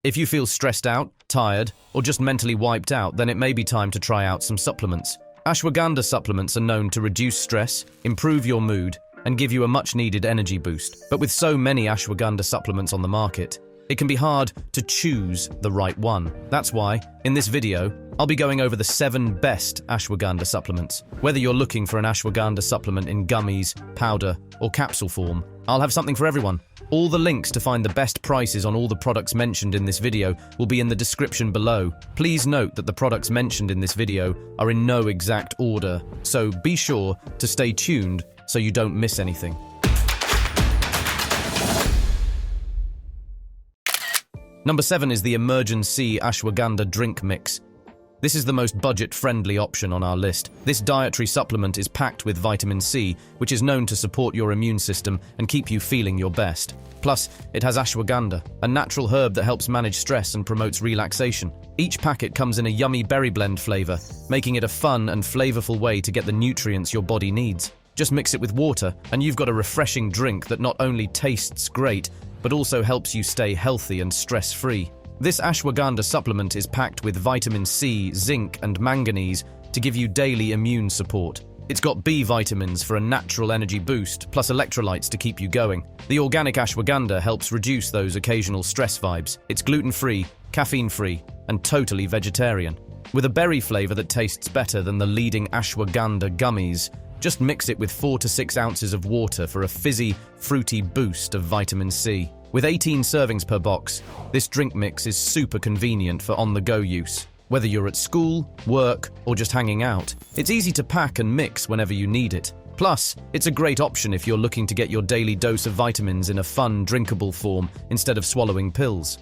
If you feel stressed out, tired, or just mentally wiped out, then it may be time to try out some supplements. Ashwagandha supplements are known to reduce stress, improve your mood, and give you a much-needed energy boost. But with so many ashwagandha supplements on the market, it can be hard to choose the right one. That's why, in this video, I'll be going over the 7 best ashwagandha supplements. Whether you're looking for an ashwagandha supplement in gummies, powder, or capsule form, I'll have something for everyone. All the links to find the best prices on all the products mentioned in this video will be in the description below. Please note that the products mentioned in this video are in no exact order, so be sure to stay tuned so you don't miss anything. Number 7 is the Emergen-C Ashwagandha Drink Mix. This is the most budget-friendly option on our list. This dietary supplement is packed with vitamin C, which is known to support your immune system and keep you feeling your best. Plus, it has ashwagandha, a natural herb that helps manage stress and promotes relaxation. Each packet comes in a yummy berry blend flavor, making it a fun and flavorful way to get the nutrients your body needs. Just mix it with water, and you've got a refreshing drink that not only tastes great, but also helps you stay healthy and stress-free. This ashwagandha supplement is packed with vitamin C, zinc, and manganese to give you daily immune support. It's got B vitamins for a natural energy boost, plus electrolytes to keep you going. The organic ashwagandha helps reduce those occasional stress vibes. It's gluten-free, caffeine-free, and totally vegetarian. With a berry flavor that tastes better than the leading ashwagandha gummies, just mix it with 4 to 6 ounces of water for a fizzy, fruity boost of vitamin C. With 18 servings per box, this drink mix is super convenient for on-the-go use. Whether you're at school, work, or just hanging out, it's easy to pack and mix whenever you need it. Plus, it's a great option if you're looking to get your daily dose of vitamins in a fun, drinkable form instead of swallowing pills.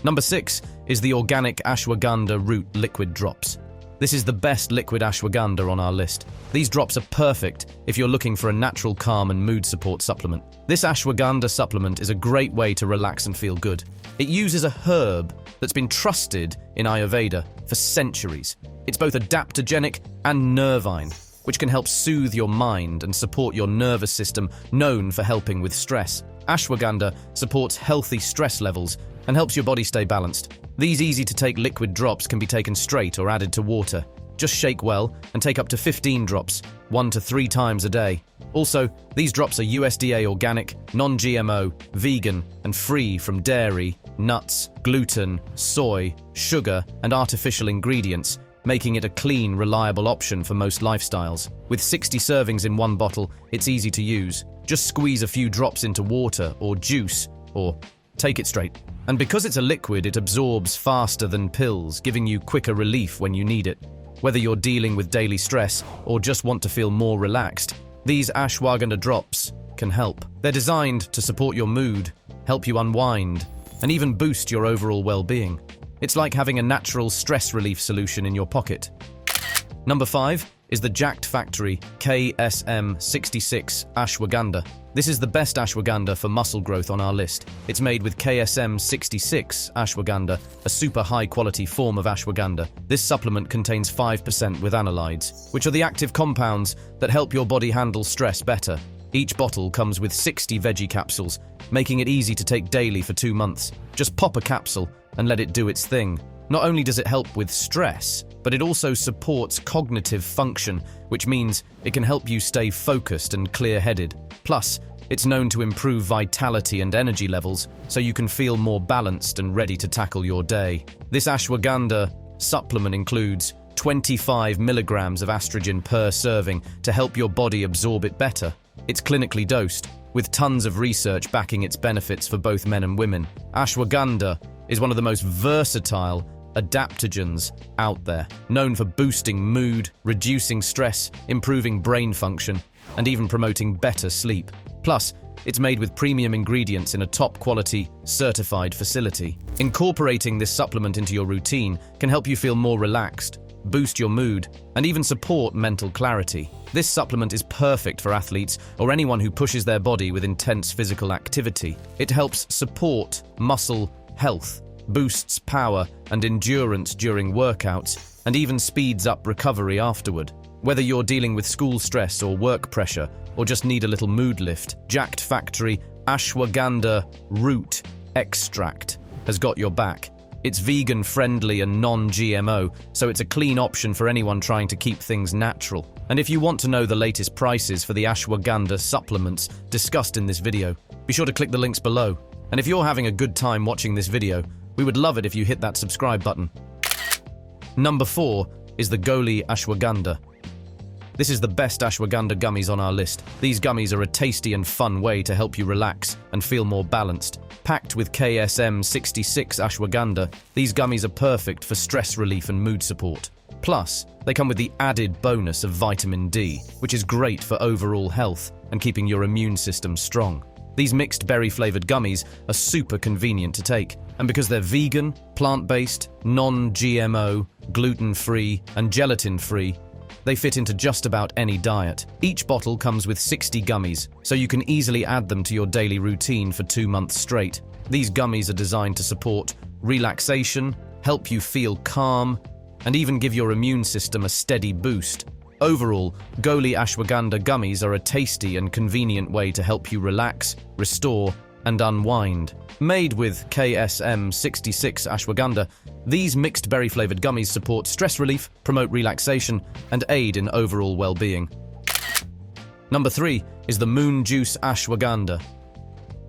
Number 6 is the Organic Ashwagandha Root Liquid Drops. This is the best liquid ashwagandha on our list. These drops are perfect if you're looking for a natural calm and mood support supplement. This ashwagandha supplement is a great way to relax and feel good. It uses a herb that's been trusted in Ayurveda for centuries. It's both adaptogenic and nervine, which can help soothe your mind and support your nervous system, known for helping with stress. Ashwagandha supports healthy stress levels and helps your body stay balanced. These easy-to-take liquid drops can be taken straight or added to water. Just shake well and take up to 15 drops, 1 to 3 times a day. Also, these drops are USDA organic, non-GMO, vegan, and free from dairy, nuts, gluten, soy, sugar, and artificial ingredients, making it a clean, reliable option for most lifestyles. With 60 servings in one bottle, it's easy to use. Just squeeze a few drops into water or juice, or take it straight. And because it's a liquid, it absorbs faster than pills, giving you quicker relief when you need it. Whether you're dealing with daily stress or just want to feel more relaxed, these ashwagandha drops can help. They're designed to support your mood, help you unwind, and even boost your overall well-being. It's like having a natural stress relief solution in your pocket. Number 5 is the Jacked Factory KSM66 Ashwagandha. This is the best ashwagandha for muscle growth on our list. It's made with KSM66 ashwagandha, a super high-quality form of ashwagandha. This supplement contains 5% withanides, which are the active compounds that help your body handle stress better. Each bottle comes with 60 veggie capsules, making it easy to take daily for 2 months. Just pop a capsule and let it do its thing. Not only does it help with stress, but it also supports cognitive function, which means it can help you stay focused and clear-headed. Plus, it's known to improve vitality and energy levels, so you can feel more balanced and ready to tackle your day. This ashwagandha supplement includes 25 milligrams of estrogen per serving to help your body absorb it better. It's clinically dosed, with tons of research backing its benefits for both men and women. Ashwagandha is one of the most versatile adaptogens out there, known for boosting mood, reducing stress, improving brain function, and even promoting better sleep. Plus, it's made with premium ingredients in a top-quality, certified facility. Incorporating this supplement into your routine can help you feel more relaxed, boost your mood, and even support mental clarity. This supplement is perfect for athletes or anyone who pushes their body with intense physical activity. It helps support muscle health, boosts power and endurance during workouts, and even speeds up recovery afterward. Whether you're dealing with school stress or work pressure, or just need a little mood lift, Jacked Factory Ashwagandha Root Extract has got your back. It's vegan-friendly and non-GMO, so it's a clean option for anyone trying to keep things natural. And if you want to know the latest prices for the ashwagandha supplements discussed in this video, be sure to click the links below. And if you're having a good time watching this video, we would love it if you hit that subscribe button. Number 4 is the Goli Ashwagandha. This is the best ashwagandha gummies on our list. These gummies are a tasty and fun way to help you relax and feel more balanced. Packed with KSM 66 ashwagandha, these gummies are perfect for stress relief and mood support. Plus, they come with the added bonus of vitamin D, which is great for overall health and keeping your immune system strong. These mixed berry-flavored gummies are super convenient to take, and because they're vegan, plant-based, non-GMO, gluten-free, and gelatin-free, they fit into just about any diet. Each bottle comes with 60 gummies, so you can easily add them to your daily routine for 2 months straight. These gummies are designed to support relaxation, help you feel calm, and even give your immune system a steady boost. Overall, Goli Ashwagandha gummies are a tasty and convenient way to help you relax, restore, and unwind. Made with KSM 66 ashwagandha, these mixed berry-flavored gummies support stress relief, promote relaxation, and aid in overall well-being. Number 3 is the Moon Juice Ashwagandha.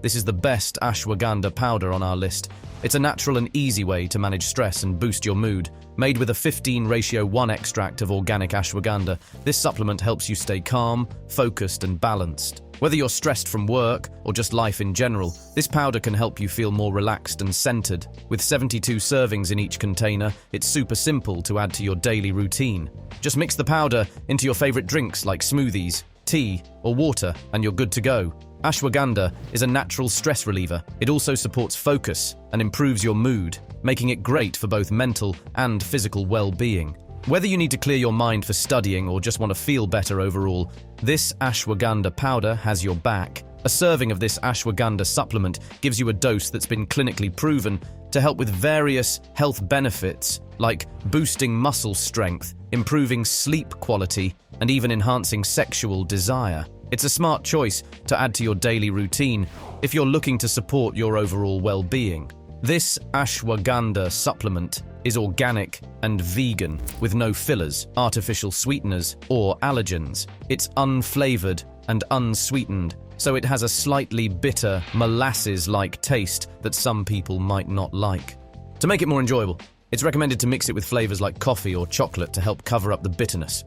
This is the best ashwagandha powder on our list. It's a natural and easy way to manage stress and boost your mood. Made with a 15:1 extract of organic ashwagandha, this supplement helps you stay calm, focused, and balanced. Whether you're stressed from work or just life in general, this powder can help you feel more relaxed and centered. With 72 servings in each container, it's super simple to add to your daily routine. Just mix the powder into your favorite drinks like smoothies, tea, or water, and you're good to go. Ashwagandha is a natural stress reliever. It also supports focus and improves your mood, making it great for both mental and physical well-being. Whether you need to clear your mind for studying or just want to feel better overall, this ashwagandha powder has your back. A serving of this ashwagandha supplement gives you a dose that's been clinically proven to help with various health benefits like boosting muscle strength, improving sleep quality, and even enhancing sexual desire. It's a smart choice to add to your daily routine if you're looking to support your overall well-being. This ashwagandha supplement is organic and vegan with no fillers, artificial sweeteners, or allergens. It's unflavored and unsweetened, so it has a slightly bitter, molasses-like taste that some people might not like. To make it more enjoyable, it's recommended to mix it with flavors like coffee or chocolate to help cover up the bitterness.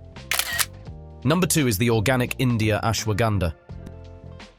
Number 2 is the Organic India Ashwagandha.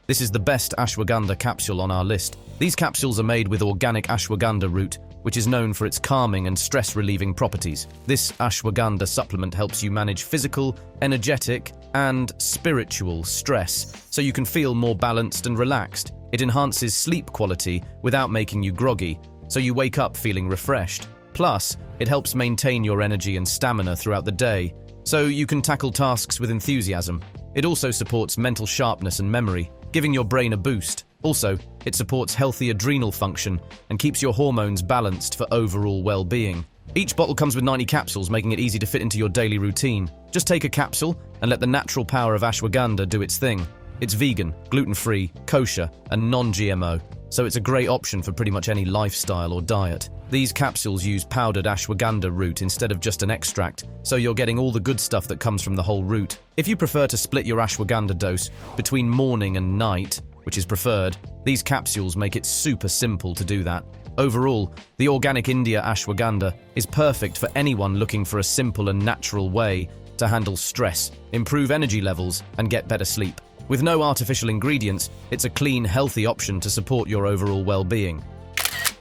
This is the best ashwagandha capsule on our list. These capsules are made with organic ashwagandha root, which is known for its calming and stress-relieving properties. This ashwagandha supplement helps you manage physical, energetic, and spiritual stress, so you can feel more balanced and relaxed. It enhances sleep quality without making you groggy, so you wake up feeling refreshed. Plus, it helps maintain your energy and stamina throughout the day, so you can tackle tasks with enthusiasm. It also supports mental sharpness and memory, giving your brain a boost. Also, it supports healthy adrenal function and keeps your hormones balanced for overall well-being. Each bottle comes with 90 capsules, making it easy to fit into your daily routine. Just take a capsule and let the natural power of ashwagandha do its thing. It's vegan, gluten-free, kosher, and non-GMO, so it's a great option for pretty much any lifestyle or diet. These capsules use powdered ashwagandha root instead of just an extract, so you're getting all the good stuff that comes from the whole root. If you prefer to split your ashwagandha dose between morning and night, which is preferred, these capsules make it super simple to do that. Overall, the Organic India Ashwagandha is perfect for anyone looking for a simple and natural way to handle stress, improve energy levels, and get better sleep. With no artificial ingredients, it's a clean, healthy option to support your overall well-being.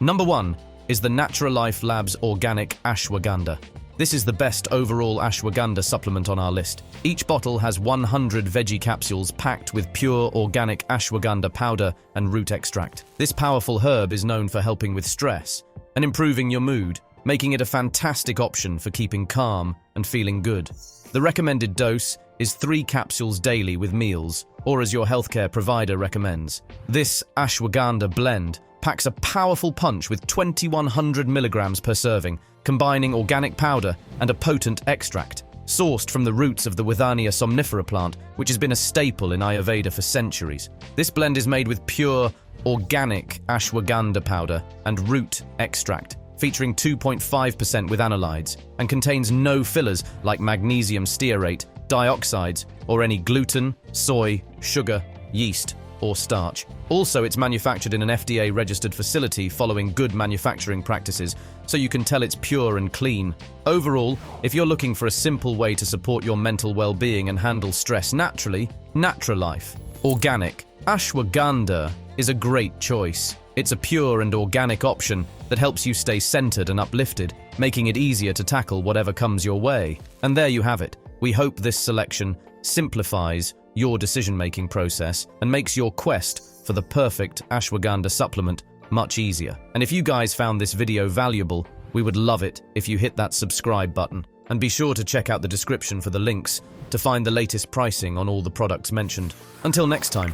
Number 1 is the Natural Life Labs Organic Ashwagandha. This is the best overall ashwagandha supplement on our list. Each bottle has 100 veggie capsules packed with pure organic ashwagandha powder and root extract. This powerful herb is known for helping with stress and improving your mood, making it a fantastic option for keeping calm and feeling good. The recommended dose is 3 capsules daily with meals, or as your healthcare provider recommends. This ashwagandha blend packs a powerful punch with 2100 milligrams per serving, combining organic powder and a potent extract. sourced from the roots of the Withania somnifera plant, which has been a staple in Ayurveda for centuries. This blend is made with pure, organic ashwagandha powder and root extract, featuring 2.5% with anilides, and contains no fillers like magnesium stearate, dioxides, or any gluten, soy, sugar, yeast, or starch. Also, it's manufactured in an FDA-registered facility following good manufacturing practices, so you can tell it's pure and clean. Overall, if you're looking for a simple way to support your mental well-being and handle stress naturally, Naturalife Organic Ashwagandha is a great choice. It's a pure and organic option that helps you stay centered and uplifted, making it easier to tackle whatever comes your way. And there you have it. We hope this selection simplifies your decision-making process and makes your quest for the perfect ashwagandha supplement much easier. And if you guys found this video valuable, we would love it if you hit that subscribe button. And be sure to check out the description for the links to find the latest pricing on all the products mentioned. Until next time.